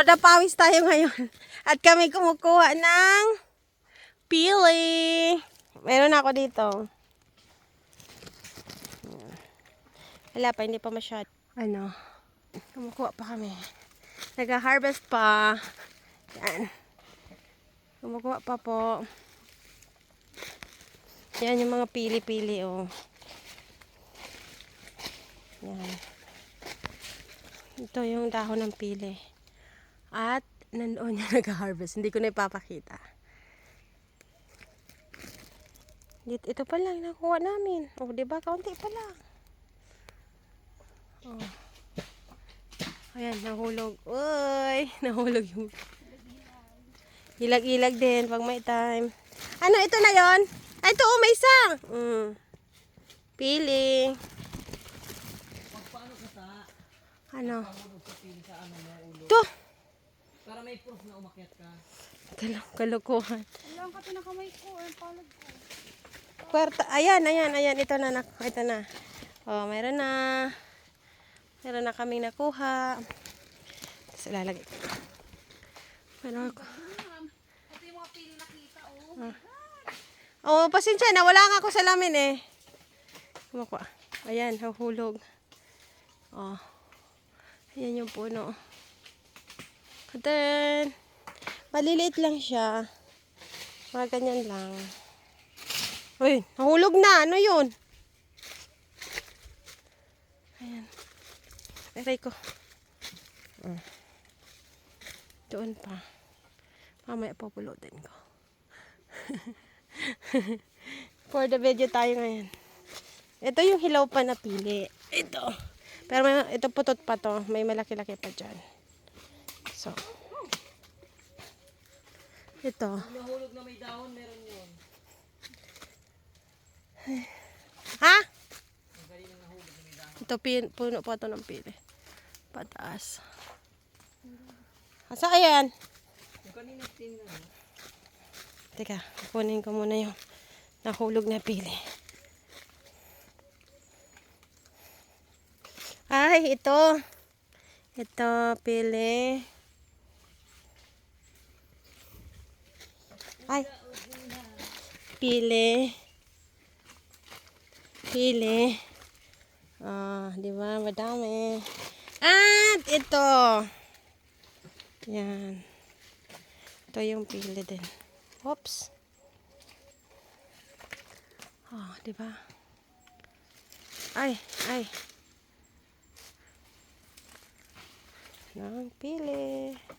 Pawis tayo ngayon. At kami kumukuha ng pili. Meron ako dito. Wala pa, hindi pa masyado. Ano, kumukuha pa kami. Nag-harvest pa. Yan. Kumukuha pa po. Yan yung mga pili-pili, oh. Yan. Ito yung dahon ng pili. At nandoon yung nag-harvest. Hindi ko na ipapakita. Ito pa lang nakuha namin. O, diba? Kaunti pa lang. Oh. Ayan, nahulog. Uy! Nahulog yung... Ilag-ilag din pag may time. Ano, ito na yon? Ay, ito, oh, may isa. Pili. Ano? Ito. Para may proof na umakyat ka. Kalokohan. Wala ka pinakamay ko. Ang palad ko. Kwarta. Ayan. Ito na. Ito na. Oh, meron na. Meron na kaming nakuha. Tapos ilalagay ko. Meron ako. Ito yung mga pili nakita. Oh. Oh, pasensya na. Wala nga ako sa lamin eh. Kumakuha. Ayan, huhulog. Oh. Ayan yung puno. And then, maliliit lang siya. Mga ganyan lang. Uy, nahulog na. Ano yun? Ayan. Aray ko. Doon pa. Mamaya populutin ko. For the video tayo ngayon. Ito yung hilaw pa na pili. Ito. Pero ito putot pa to. May malaki-laki pa dyan. So. Ito. Nahulog na may dahon, meron yun. Ha? Ang galing ng nahulog na may dahon. Ito puno pa to ng pili. Pataas. Asa ayan? Yung kanina tingnan mo. Teka, kunin ko muna yung nahulog na pili. Ay, ito. Ito, pili. Ay. Pili. Pili. Ah, di ba? Madami. At ito. Yan. Ito yung pili din. Oops. Oh, di ba? Ay. Nang pili.